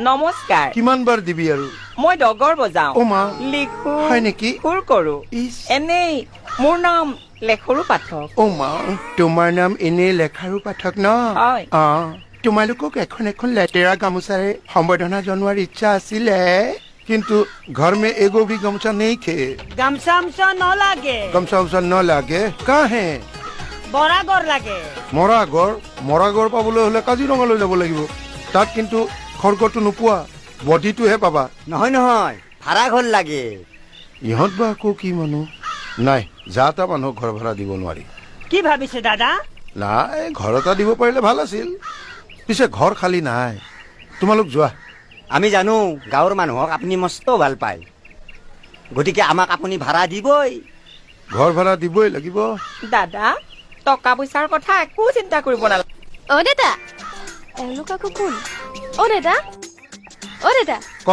নমস্কাৰ। কিমান বাৰ দিবি আৰু? মই ডগৰ বজাও। ও মা, লিখো। হয় নেকি? সুৰ কৰো। ইছ। এনেই মোৰ নাম লেখৰু পাঠক। ও মা, তোমাৰ নাম এনেই লেখাৰু পাঠক ন? হয়। তোমালোকক এখন এখন লেতেৰা গামোচাৰে সম্বৰ্ধনা জনোৱাৰ ইচ্ছা আছিলে, কিন্তু ঘৰ মে এগো भी गमछा नहीं थे। गमछा उमछा न लागे, गमछा उमछा न लागे। काहे? बरागर लागे। মৰাগৰ পাবলৈ হলে কাজিৰঙালৈ যাব লাগিব। তাত কিন্তু খৰ্গটো নোপোৱা, বডিটোহে পাবা। নহয় নহয়, ভাড়া ঘৰ লাগে। ইহঁত বা আকৌ কি মানুহ? নাই, যা তা মানুহক ঘৰ ভাড়া দিব নোৱাৰি। কি ভাবিছে দাদা? নাই, ঘৰ এটা দিব পাৰিলে ভাল আছিল। পিছে ঘৰ খালী নাই, তোমালোক যোৱা। আমি জানো গাঁৱৰ মানুহক আপুনি মস্ত ভাল পায়, গতিকে আমাক আপুনি ভাড়া দিবই। ঘৰ ভাড়া দিবই লাগিব। দাদা, টকা পইচাৰ কথা একো চিন্তা কৰিব নালাগে। অ দাদা, এওঁলোক আকৌ কোন? অ দাদা, অ দাদা। ক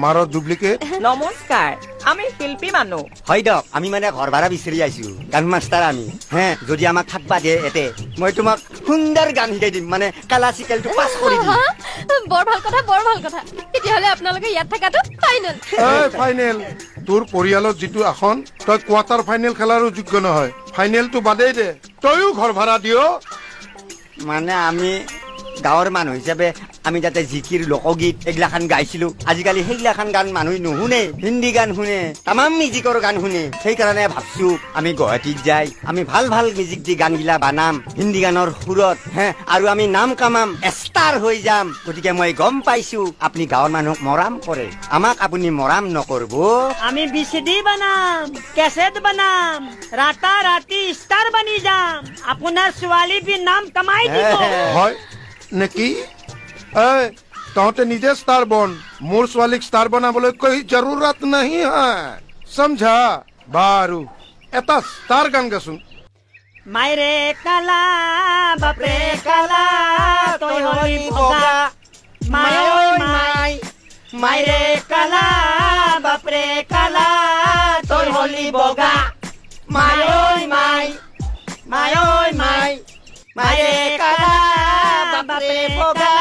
মাৰৰ ডুপ্লিকেট। নমস্কাৰ, আমি শিল্পী মানুহ। হয় দিয়ক, আমি মানে ঘৰ ভাড়া বিচাৰি আছো, গান মাষ্টাৰ আমি। হে, যদি আমাক থাকবা দিয়ে এতে, মই তোমাক সুন্দৰ গান শিকাই দিম, মানে ক্লাছিকেলটো পাছ কৰি দিম। বৰ ভাল কথা, বৰ ভাল কথা। তেতিয়াহ'লে আপোনালোকে ইয়াত থকাটো ফাইনেল। ফাইনেল? তোৰ পৰিয়ালত যিটো আসন, তই কোৱাৰ্টাৰ ফাইনেল খেলাৰো যোগ্য নহয়। ফাইনেলটো বাদেই দে, তইও ঘৰ ভাড়া দিয়। মানে আমি গাঁৱৰ মানুহ হিচাপে আমি তাতে জিকিৰ লোকগীত এইগিলাখান গাইছিলো, আজিকালি সেইগিলাখান গান মানুহে নুশুনে, হিন্দী গান শুনে, তামাম মিউজিকৰ গান শুনে। সেইকাৰণে ভাবছো আমি গুৱাহাটীত যাই আমি ভাল ভাল মিউজিক দি গান গিলা বানাম, হিন্দী গানৰ সুৰত। হে, আৰু আমি নাম কামাম, ষ্টাৰ হৈ যাম। গতিকে মই গম পাইছো আপুনি গাঁৱৰ মানুহক মৰাম কৰে, আমাক আপুনি মৰাম নকৰব। আমি বিচিডি বানাম, কেছেট বানাম, ৰাতা ৰাতি ষ্টাৰ বানি যাম। আপোনাৰ ছোৱালী বি নাম কমাই দিব। হয় নেকি? তহঁতে নিজে ষ্টাৰ বন, মোৰ ছোৱালীক ষ্টাৰ বনাবলৈ কৈ জৰুৰত নাহি হয়, সমঝা? বাৰু এটা ষ্টাৰ গান গাচোন। মাইৰে কালা বাপৰে কালা, তই হলি বগা। মাই ঐ মাই, মাইৰে কালা বাপৰে কালা, তই হলি বগা। মাই ঐ মাই, মাই ঐ মাই, মাইৰে কালা বাপৰে বগা।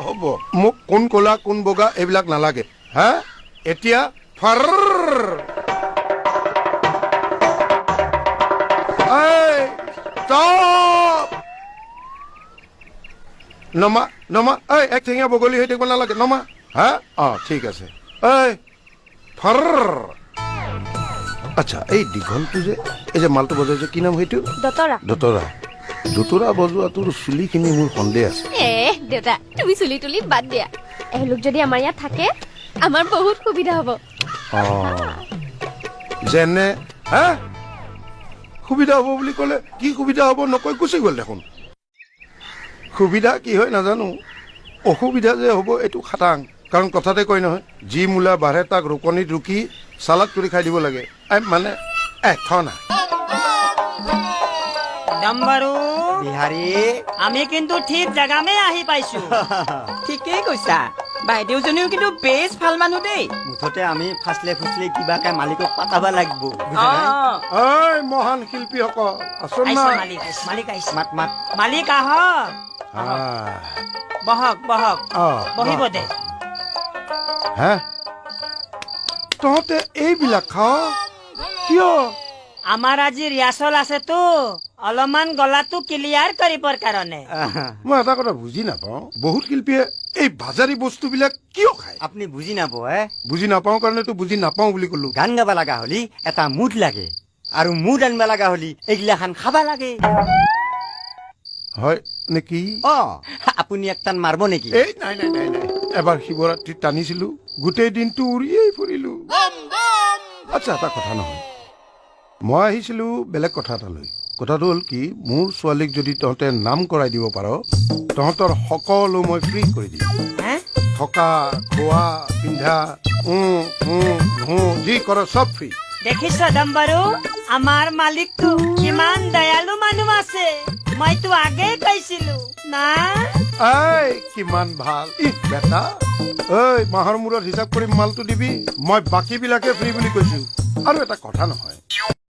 হ'ব মোক কোন কলা কোন বগা এইবিলাক নালাগে। হা, এতিয়া নমা নমা, এক ঠেঙীয়া বগলী হৈ থাকিব নালাগে, নমা। হা, ঠিক আছে। আচ্ছা, এই দীঘলটো যে, এই যে মালটো বজাই যে, কি নাম সেইটো? দতৰা। দোতৰা বজোৱা তোৰ চুলিখিনি মোৰ সন্দেহ আছে। দেউতা, তুমি চুলি তুলি বাদ দিয়া। এওঁলোক যদি আমাৰ ইয়াত থাকে, আমাৰ বহুত সুবিধা হ'ব। যেনে? হা, সুবিধা হ'ব বুলি ক'লে কি সুবিধা হ'ব নকৈ গুচি গ'ল দেখোন। সুবিধা কি হয় নাজানো, অসুবিধা যে হ'ব এইটো খাটাং। কাৰণ কথাতে কয় নহয়, যি মূলা বাঢ়ে তাক ৰুকনিত ৰুকি চালাদ কৰি খাই দিব লাগে। মানে এখন ডাম্বাৰু বিহাৰী, আমি কিন্তু ঠিক জেগামে আহি পাইছো। ঠিকেই কৈছা, বাইদেউজনীও কিন্তু বেছ ভাল মানুহ দেই। মুঠতে আমি ফাচলে ফুচলে কিবাকে মালিকক পাতাবা লাগিব। মহান শিল্পীসকল আচোন না। মালিক আহিছে। মাত মাত। মালিক আহক, বহক বহক, বহিব দে। হা, তহঁতে এইবিলাক খাৱ কিয়? আমাৰ আজি ৰিহাৰ্চল আছেতো, অলপমান গলাটো ক্লিয়াৰ কৰিবৰ কাৰণে। মই এটা কথা বুজি নাপাওঁ, বহুত শিল্পীয়ে এই বাজাৰী বস্তুবিলাক কিয় খায়? আপুনি বুজি নাপাব? বুজি নাপাওঁ কাৰণেতো বুজি নাপাওঁ বুলি কলো। গান গাবা লগা হলি এটা মুড লাগে, আৰু মুড আনবা লগা হলি এইগিলাখান খাবা লাগে। হয় নেকি? আপুনি একটান মাৰব নেকি? এই নাই নাই নাই নাই, এবাৰ শিৱৰাত্ৰিত টানিছিলো, গোটেই দিনটো উৰিয়েই ফুৰিলো। আচ্ছা, এটা কথা নহয়, মই আহিছিলো বেলেগ কথা এটা লৈ। কথাটো হ'ল কি, মোৰ ছোৱালীক যদি তহঁতে নাম কৰাই দিব পাৰ, তহঁতৰ সকলো মই ফ্ৰী কৰি দিম। থকা খোৱা পিন্ধা যি কৰ চব ফ্ৰী। দেখিছ ডাম্বাৰু, আমাৰ মালিকটো কিমান দয়ালু মানুহ আছে। মইতো আগেই কৈছিলো না। কিমান ভাল। বেটা, মাহৰ মূৰত হিচাপ কৰি মালটো দিবি, মই বাকী বিলাকে ফ্ৰী বুলি কৈছো। আৰু এটা কথা নহয়,